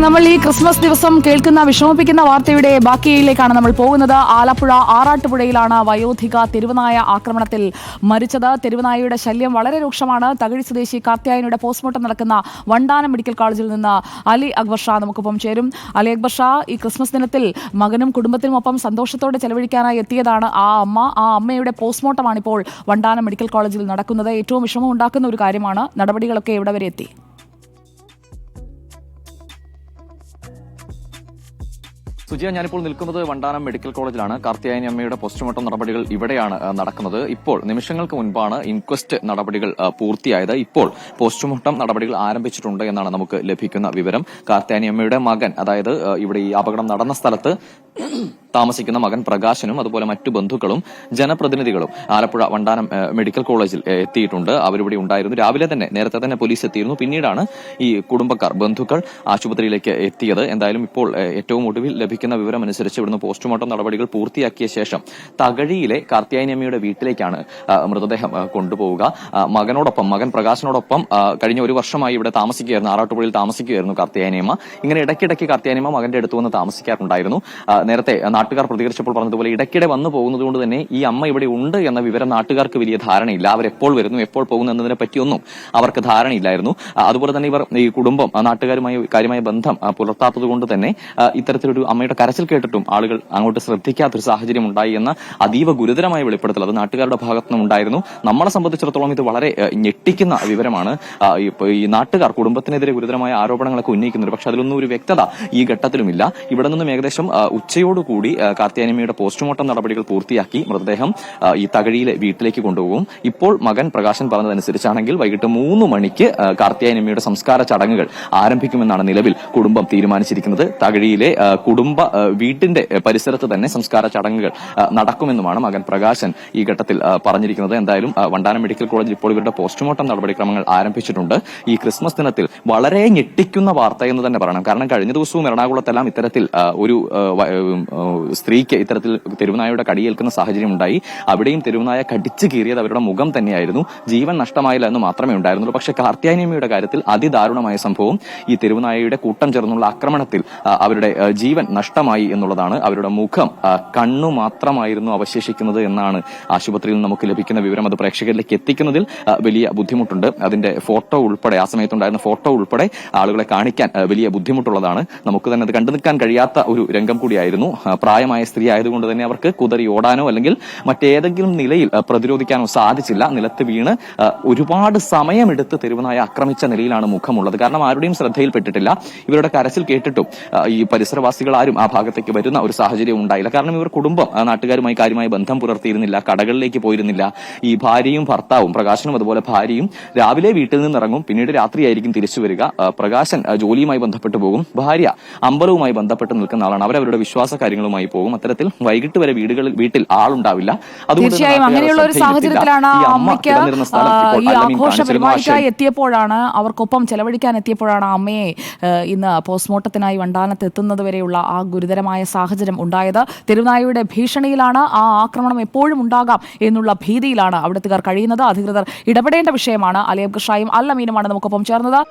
നമ്മൾ ഈ ക്രിസ്മസ് ദിവസം കേൾക്കുന്ന വിഷമിപ്പിക്കുന്ന വാർത്തയുടെ ബാക്കിയിലേക്കാണ് നമ്മൾ പോകുന്നത്. ആലപ്പുഴ ആറാട്ടുപുഴയിലാണ് വയോധിക തെരുവുനായ ആക്രമണത്തിൽ മരിച്ചത്. തെരുവുനായയുടെ ശല്യം വളരെ രൂക്ഷമാണ്. തകഴി സ്വദേശി കാർത്യായനിയുടെ പോസ്റ്റ്മോർട്ടം നടക്കുന്ന വണ്ടാനം മെഡിക്കൽ കോളേജിൽ നിന്ന് അലി അക്ബർ ഷാ നമുക്കൊപ്പം ചേരും. അലി അക്ബർ ഷാ, ഈ ക്രിസ്മസ് ദിനത്തിൽ മകനും കുടുംബത്തിനുമൊപ്പം സന്തോഷത്തോടെ ചെലവഴിക്കാനായി എത്തിയതാണ് ആ അമ്മയുടെ പോസ്റ്റ്മോർട്ടമാണ് ഇപ്പോൾ വണ്ടാനം മെഡിക്കൽ കോളേജിൽ നടക്കുന്നത്. ഏറ്റവും വിഷമം ഉണ്ടാക്കുന്ന ഒരു കാര്യമാണ്. നടപടികളൊക്കെ എവിടെ വരെ എത്തി? സുജിയ, ഞാനിപ്പോൾ നിൽക്കുന്നത് വണ്ടാനം മെഡിക്കൽ കോളേജിലാണ്. കാർത്യായനി അമ്മയുടെ പോസ്റ്റ്മോർട്ടം നടപടികൾ ഇവിടെയാണ് നടക്കുന്നത്. ഇപ്പോൾ നിമിഷങ്ങൾക്ക് മുൻപാണ് ഇൻക്വസ്റ്റ് നടപടികൾ പൂർത്തിയായത്. ഇപ്പോൾ പോസ്റ്റ്മോർട്ടം നടപടികൾ ആരംഭിച്ചിട്ടുണ്ട് എന്നാണ് നമുക്ക് ലഭിക്കുന്ന വിവരം. കാർത്യായനി അമ്മയുടെ മകൻ, അതായത് ഇവിടെ ഈ അപകടം നടന്ന സ്ഥലത്ത് താമസിക്കുന്ന മകൻ പ്രകാശനും അതുപോലെ മറ്റു ബന്ധുക്കളും ജനപ്രതിനിധികളും ആലപ്പുഴ വണ്ടാനം മെഡിക്കൽ കോളേജിൽ എത്തിയിട്ടുണ്ട്. അവരിവിടെ ഉണ്ടായിരുന്നു. നേരത്തെ തന്നെ പോലീസ് എത്തിയിരുന്നു. പിന്നീടാണ് ഈ കുടുംബക്കാർ, ബന്ധുക്കൾ ആശുപത്രിയിലേക്ക് എത്തിയത്. എന്തായാലും ഇപ്പോൾ ഏറ്റവും ഒടുവിൽ ലഭിക്കുന്ന വിവരം അനുസരിച്ച് ഇവിടുന്ന് പോസ്റ്റ്മോർട്ടം നടപടികൾ പൂർത്തിയാക്കിയ ശേഷം തകഴിയിലെ കാർത്യായനി അമ്മയുടെ വീട്ടിലേക്കാണ് മൃതദേഹം കൊണ്ടുപോവുക. മകൻ പ്രകാശനോടൊപ്പം കഴിഞ്ഞ ഒരു വർഷമായി ഇവിടെ താമസിക്കുകയായിരുന്നു, ആറാട്ടുപുഴയിൽ താമസിക്കുകയായിരുന്നു കാർത്യായനി അമ്മ. ഇങ്ങനെ ഇടയ്ക്കിടയ്ക്ക് കാർത്യായനി അമ്മ മകന്റെ അടുത്ത് വന്ന് താമസിക്കാറുണ്ടായിരുന്നു. നേരത്തെ നാട്ടുകാർ പ്രതികരിച്ചപ്പോൾ പറഞ്ഞതുപോലെ ഇടയ്ക്കിടെ വന്നു പോകുന്നത് കൊണ്ട് തന്നെ ഈ അമ്മ ഇവിടെ ഉണ്ട് എന്ന വിവരം നാട്ടുകാർക്ക് വലിയ ധാരണയില്ല. അവരെപ്പോൾ വരുന്നു, എപ്പോൾ പോകുന്നു എന്നതിനെ പറ്റിയൊന്നും അവർക്ക് ധാരണയില്ലായിരുന്നു. അതുപോലെ തന്നെ ഇവർ ഈ കുടുംബം നാട്ടുകാരുമായി കാര്യമായ ബന്ധം പുലർത്താത്തത് കൊണ്ട് തന്നെ ഇത്തരത്തിലൊരു അമ്മയുടെ കരച്ചിൽ കേട്ടിട്ടും ആളുകൾ അങ്ങോട്ട് ശ്രദ്ധിക്കാത്തൊരു സാഹചര്യം ഉണ്ടായി എന്ന അതീവ ഗുരുതരമായ വെളിപ്പെടുത്തൽ അത് നാട്ടുകാരുടെ ഭാഗത്തുനിന്നും ഉണ്ടായിരുന്നു. നമ്മളെ സംബന്ധിച്ചിടത്തോളം ഇത് വളരെ ഞെട്ടിക്കുന്ന വിവരമാണ്. ഈ നാട്ടുകാർ കുടുംബത്തിനെതിരെ ഗുരുതരമായ ആരോപണങ്ങളൊക്കെ ഉന്നയിക്കുന്നുണ്ട്. പക്ഷെ അതിലൊന്നും ഒരു വ്യക്തത ഈ ഘട്ടത്തിലുമില്ല. ഇവിടെ നിന്നും ഏകദേശം ഉച്ചയോടുകൂടി കാർത്യായനിയമ്മയുടെ പോസ്റ്റ്മോർട്ടം നടപടികൾ പൂർത്തിയാക്കി മൃതദേഹം ഈ തകഴിയിലെ വീട്ടിലേക്ക് കൊണ്ടുപോകും. ഇപ്പോൾ മകൻ പ്രകാശൻ പറഞ്ഞതനുസരിച്ചാണെങ്കിൽ വൈകിട്ട് 3 മണിക്ക് കാർത്യായനിയമ്മയുടെ സംസ്കാര ചടങ്ങുകൾ ആരംഭിക്കുമെന്നാണ് നിലവിൽ കുടുംബം തീരുമാനിച്ചിരിക്കുന്നത്. തകഴിയിലെ കുടുംബ വീട്ടിന്റെ പരിസരത്ത് തന്നെ സംസ്കാര ചടങ്ങുകൾ നടക്കുമെന്നുമാണ് മകൻ പ്രകാശൻ ഈ ഘട്ടത്തിൽ പറഞ്ഞിരിക്കുന്നത്. എന്തായാലും വണ്ടാനം മെഡിക്കൽ കോളേജിൽ ഇപ്പോൾ ഇവരുടെ പോസ്റ്റ്മോർട്ടം നടപടിക്രമങ്ങൾ ആരംഭിച്ചിട്ടുണ്ട്. ഈ ക്രിസ്മസ് ദിനത്തിൽ വളരെ ഞെട്ടിക്കുന്ന വാർത്ത എന്ന് തന്നെ പറയണം. കാരണം കഴിഞ്ഞ ദിവസവും എറണാകുളത്തെല്ലാം ഇത്തരത്തിൽ ഒരു സ്ത്രീക്ക് ഇത്തരത്തിൽ തെരുവുനായയുടെ കടിയേൽക്കുന്ന സാഹചര്യം ഉണ്ടായി. അവിടെയും തെരുവുനായ കടിച്ചു കീറിയത് അവരുടെ മുഖം തന്നെയായിരുന്നു. ജീവൻ നഷ്ടമായില്ല എന്ന് മാത്രമേ ഉണ്ടായിരുന്നുള്ളൂ. പക്ഷെ കാർത്യായനിയമ്മയുടെ കാര്യത്തിൽ അതിദാരുണമായ സംഭവം ഈ തെരുവുനായയുടെ കൂട്ടം ചേർന്നുള്ള ആക്രമണത്തിൽ അവരുടെ ജീവൻ നഷ്ടമായി എന്നുള്ളതാണ്. അവരുടെ മുഖം, കണ്ണു മാത്രമായിരുന്നു അവശേഷിക്കുന്നത് എന്നാണ് ആശുപത്രിയിൽ നമുക്ക് ലഭിക്കുന്ന വിവരം. അത് പ്രേക്ഷകരിലേക്ക് എത്തിക്കുന്നതിൽ വലിയ ബുദ്ധിമുട്ടുണ്ട്. അതിന്റെ ഫോട്ടോ ഉൾപ്പെടെ, ആ സമയത്തുണ്ടായിരുന്ന ഫോട്ടോ ഉൾപ്പെടെ ആളുകളെ കാണിക്കാൻ വലിയ ബുദ്ധിമുട്ടുള്ളതാണ്. നമുക്ക് തന്നെ അത് കണ്ടു നിൽക്കാൻ കഴിയാത്ത ഒരു രംഗം കൂടിയായിരുന്നു. പ്രായമായ സ്ത്രീ ആയതുകൊണ്ട് തന്നെ അവർക്ക് കുതറി ഓടാനോ അല്ലെങ്കിൽ മറ്റേതെങ്കിലും നിലയിൽ പ്രതിരോധിക്കാനോ സാധിച്ചില്ല. നിലത്ത് വീണ് ഒരുപാട് സമയമെടുത്ത് തെരുവുനായ ആക്രമിച്ച നിലയിലാണ് മുഖമുള്ളത്. കാരണം ആരുടെയും ശ്രദ്ധയിൽപ്പെട്ടിട്ടില്ല. ഇവരുടെ കരച്ചിൽ കേട്ടിട്ടും ഈ പരിസരവാസികൾ ആരും ആ ഭാഗത്തേക്ക് വരുന്ന ഒരു സാഹചര്യം ഉണ്ടായില്ല. കാരണം ഇവർ കുടുംബം നാട്ടുകാരുമായി കാര്യമായ ബന്ധം പുലർത്തിയിരുന്നില്ല, കടകളിലേക്ക് പോയിരുന്നില്ല. ഈ ഭാര്യയും ഭർത്താവും, പ്രകാശനും അതുപോലെ ഭാര്യയും രാവിലെ വീട്ടിൽ നിന്ന് ഇറങ്ങും, പിന്നീട് രാത്രിയായിരിക്കും തിരിച്ചു വരിക. പ്രകാശൻ ജോലിയുമായി ബന്ധപ്പെട്ട് പോകും, ഭാര്യ അമ്പലവുമായി ബന്ധപ്പെട്ട് നിൽക്കുന്ന ആളാണ്. അവരവരുടെ വിശ്വാസ കാര്യങ്ങളുമായി പോകും. അത്തരത്തിൽ വൈകിട്ട് വരെ വീട്ടിൽ ആളുണ്ടാവില്ല. തീർച്ചയായും അങ്ങനെയുള്ള ഒരു സാഹചര്യത്തിലാണ് അമ്മയ്ക്ക് ഈ ആഘോഷ പരിപാടിക്കായി എത്തിയപ്പോഴാണ്, അവർക്കൊപ്പം ചെലവഴിക്കാൻ എത്തിയപ്പോഴാണ് അമ്മയെ ഇന്ന് പോസ്റ്റ്മോർട്ടത്തിനായി വണ്ടാനത്ത് എത്തുന്നത് വരെയുള്ള ആ ഗുരുതരമായ സാഹചര്യം ഉണ്ടായത്. തെരുവുനായയുടെ ഭീഷണിയിലാണ്, ആ ആക്രമണം എപ്പോഴും ഉണ്ടാകാം എന്നുള്ള ഭീതിയിലാണ് അവിടുത്തുകാർ കഴിയുന്നത്. അധികൃതർ ഇടപെടേണ്ട വിഷയമാണ്. അലി അക്ബർ ഷായും അൽ അമീനുമാണ് നമുക്കൊപ്പം ചേർന്നത്.